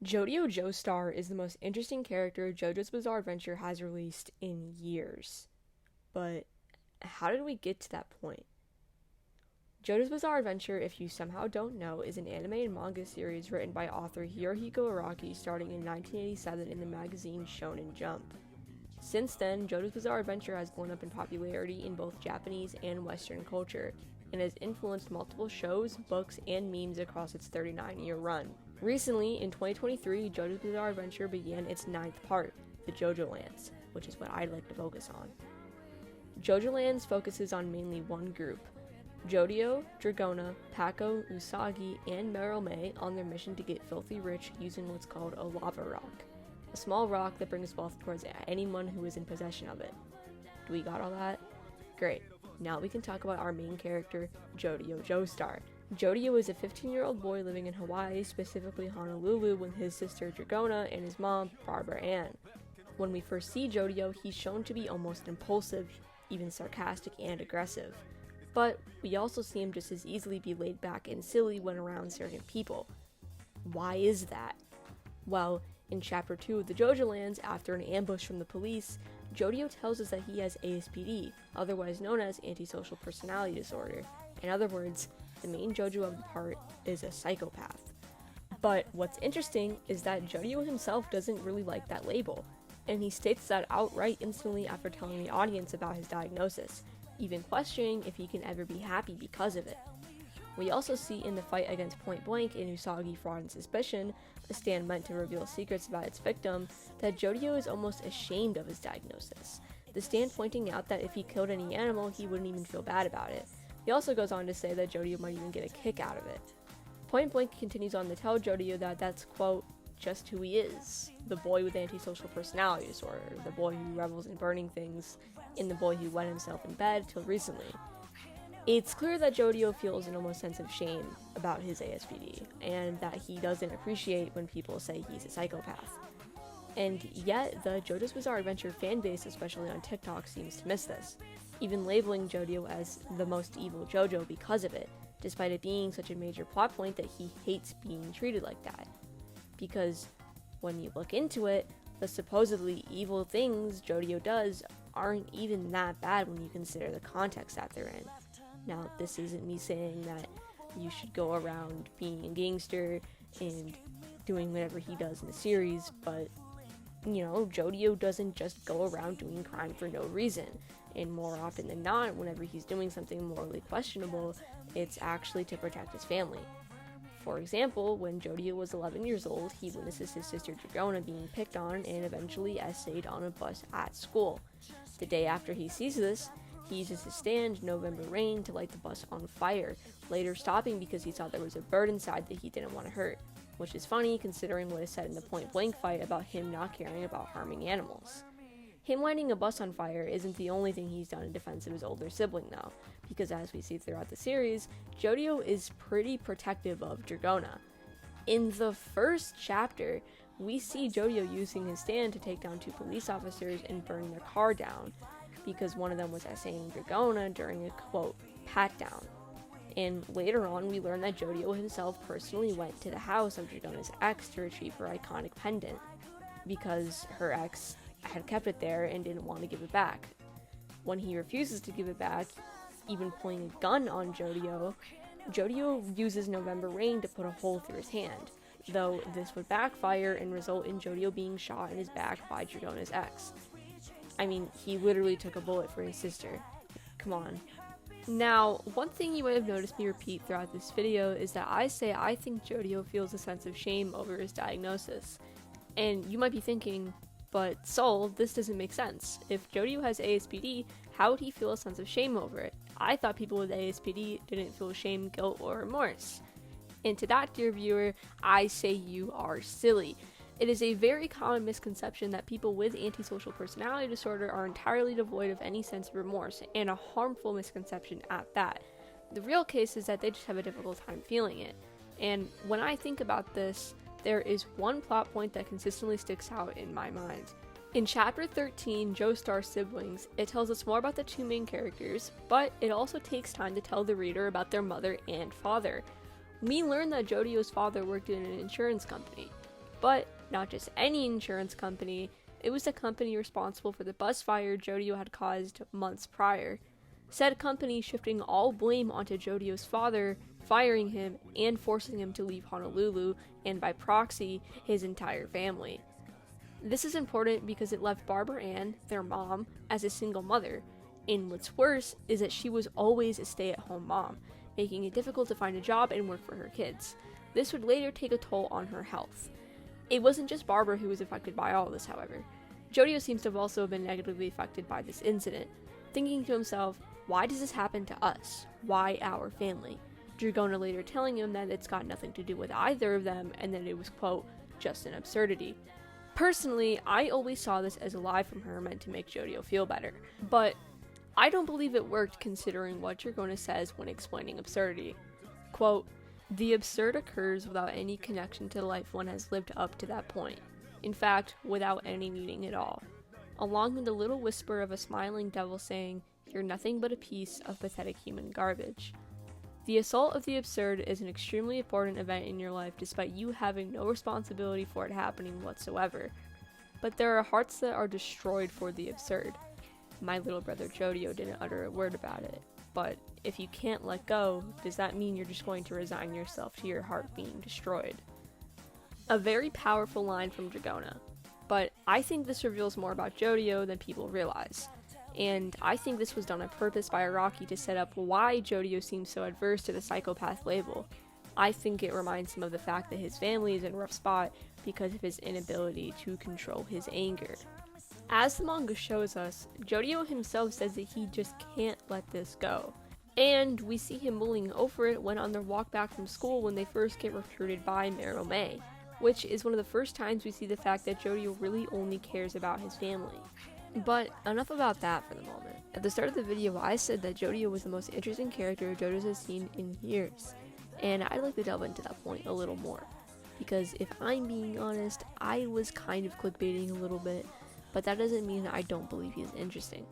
Jodio Joestar is the most interesting character JoJo's Bizarre Adventure has released in years. But how did we get to that point? JoJo's Bizarre Adventure, if you somehow don't know, is an anime and manga series written by author Hirohiko Araki starting in 1987 in the magazine Shonen Jump. Since then, JoJo's Bizarre Adventure has blown up in popularity in both Japanese and Western culture, and has influenced multiple shows, books, and memes across its 39-year run. Recently, in 2023, JoJo's Bizarre Adventure began its 9th part, the jojolands, which is what I'd like to focus on. jojolands focuses on mainly one group, Jodio, Dragona, Paco, Usagi, and Meryl on their mission to get filthy rich using what's called a lava rock, a small rock that brings wealth towards anyone who is in possession of it. Do we got all that? Great. Now we can talk about our main character, Jodio Joestar. Jodio is a 15-year-old boy living in Hawaii, specifically Honolulu, with his sister Dragona and his mom, Barbara Ann. When we first see Jodio, he's shown to be almost impulsive, even sarcastic and aggressive. But we also see him just as easily be laid back and silly when around certain people. Why is that? Well, in Chapter 2 of the jojolands, after an ambush from the police, Jodio tells us that he has ASPD, otherwise known as antisocial personality disorder. In other words, the main JoJo of the part is a psychopath. But what's interesting is that Jodio himself doesn't really like that label, and he states that outright instantly after telling the audience about his diagnosis, even questioning if he can ever be happy because of it. We also see in the fight against Point Blank in Usagi Fraud and Suspicion, a stand meant to reveal secrets about its victim, that Jodio is almost ashamed of his diagnosis, the stand pointing out that if he killed any animal, he wouldn't even feel bad about it. He also goes on to say that Jodio might even get a kick out of it. Point Blank continues on to tell Jodio that that's, quote, just who he is, the boy with antisocial personality disorder, the boy who revels in burning things, and the boy who wet himself in bed till recently. It's clear that Jodio feels an almost sense of shame about his ASPD, and that he doesn't appreciate when people say he's a psychopath. And yet, the JoJo's Bizarre Adventure fanbase, especially on TikTok, seems to miss this, even labeling Jodio as the most evil JoJo because of it, despite it being such a major plot point that he hates being treated like that. Because when you look into it, the supposedly evil things Jodio does aren't even that bad when you consider the context that they're in. Now, this isn't me saying that you should go around being a gangster and doing whatever he does in the series, but, you know, Jodio doesn't just go around doing crime for no reason. And more often than not, whenever he's doing something morally questionable, it's actually to protect his family. For example, when Jodio was 11 years old, he witnesses his sister Dragona being picked on and eventually essayed on a bus at school. The day after he sees this, he uses his stand, November Rain, to light the bus on fire, later stopping because he thought there was a bird inside that he didn't want to hurt, which is funny considering what is said in the Point Blank fight about him not caring about harming animals. Him lighting a bus on fire isn't the only thing he's done in defense of his older sibling though, because as we see throughout the series, Jodio is pretty protective of Dragona. In the first chapter, we see Jodio using his stand to take down 2 police officers and burn their car down, because one of them was essaying Dragona during a, quote, pat-down. And later on, we learn that Jodio himself personally went to the house of Dragona's ex to retrieve her iconic pendant, because her ex had kept it there and didn't want to give it back. When he refuses to give it back, even pulling a gun on Jodio, Jodio uses November Rain to put a hole through his hand, though this would backfire and result in Jodio being shot in his back by Dragona's ex. I mean, he literally took a bullet for his sister. Come on. Now, one thing you might have noticed me repeat throughout this video is that I say I think Jodio feels a sense of shame over his diagnosis. And you might be thinking, but Soul, this doesn't make sense. If Jodio has ASPD, how would he feel a sense of shame over it? I thought people with ASPD didn't feel shame, guilt, or remorse. And to that, dear viewer, I say you are silly. It is a very common misconception that people with antisocial personality disorder are entirely devoid of any sense of remorse, and a harmful misconception at that. The real case is that they just have a difficult time feeling it. And when I think about this, there is one plot point that consistently sticks out in my mind. In Chapter 13, Joestar's Siblings, it tells us more about the 2 main characters, but it also takes time to tell the reader about their mother and father. We learn that Jodio's father worked in an insurance company. But not just any insurance company, it was the company responsible for the bus fire Jodio had caused months prior. Said company shifting all blame onto Jodio's father, firing him and forcing him to leave Honolulu, and by proxy, his entire family. This is important because it left Barbara Ann, their mom, as a single mother, and what's worse is that she was always a stay-at-home mom, making it difficult to find a job and work for her kids. This would later take a toll on her health. It wasn't just Barbara who was affected by all this, however. Jodio seems to have also been negatively affected by this incident, thinking to himself, why does this happen to us? Why our family? Dragona later telling him that it's got nothing to do with either of them and that it was, quote, just an absurdity. Personally, I always saw this as a lie from her meant to make Jodio feel better, but I don't believe it worked considering what Dragona says when explaining absurdity. Quote, the absurd occurs without any connection to the life one has lived up to that point. In fact, without any meaning at all. Along with the little whisper of a smiling devil saying, you're nothing but a piece of pathetic human garbage. The assault of the absurd is an extremely important event in your life despite you having no responsibility for it happening whatsoever. But there are hearts that are destroyed for the absurd. My little brother Jodio didn't utter a word about it. But if you can't let go, does that mean you're just going to resign yourself to your heart being destroyed? A very powerful line from Dragona. But I think this reveals more about Jodio than people realize. And I think this was done on purpose by Araki to set up why Jodio seems so adverse to the psychopath label. I think it reminds him of the fact that his family is in a rough spot because of his inability to control his anger. As the manga shows us, Jodio himself says that he just can't let this go. And we see him mulling over it when on their walk back from school when they first get recruited by Merome, which is one of the first times we see the fact that Jodio really only cares about his family. But enough about that for the moment. At the start of the video, I said that Jodio was the most interesting character JoJo's has seen in years, and I'd like to delve into that point a little more. Because if I'm being honest, I was kind of clickbaiting a little bit, but that doesn't mean I don't believe he's interesting.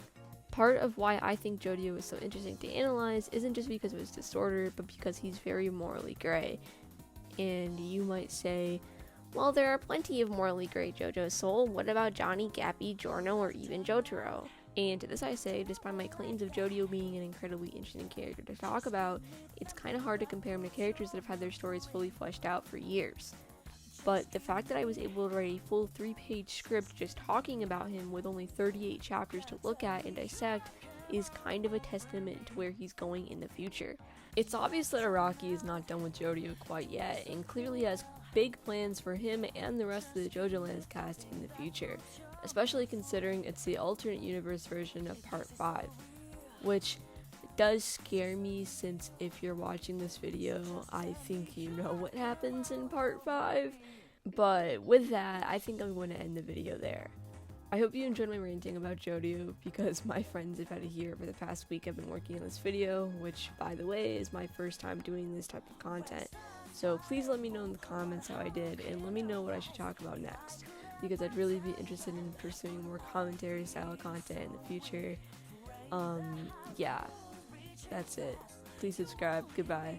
Part of why I think Jodio is so interesting to analyze isn't just because of his disorder, but because he's very morally gray. And you might say, well, there are plenty of morally gray JoJo's soul. What about Johnny, Gappy, Giorno, or even Jotaro? And to this I say, despite my claims of Jodio being an incredibly interesting character to talk about, it's kind of hard to compare him to characters that have had their stories fully fleshed out for years. But the fact that I was able to write a full 3-page script just talking about him with only 38 chapters to look at and dissect is kind of a testament to where he's going in the future. It's obvious that Araki is not done with Jodio quite yet, and clearly has big plans for him and the rest of the JoJolands cast in the future, especially considering it's the alternate universe version of Part 5, which does scare me since if you're watching this video, I think you know what happens in Part 5, but with that, I think I'm going to end the video there. I hope you enjoyed my ranting about Jodio, because my friends have had to hear over the past week I've been working on this video, which, by the way, is my first time doing this type of content. So please let me know in the comments how I did, and let me know what I should talk about next, because I'd really be interested in pursuing more commentary style content in the future. Yeah, that's it. Please subscribe. Goodbye.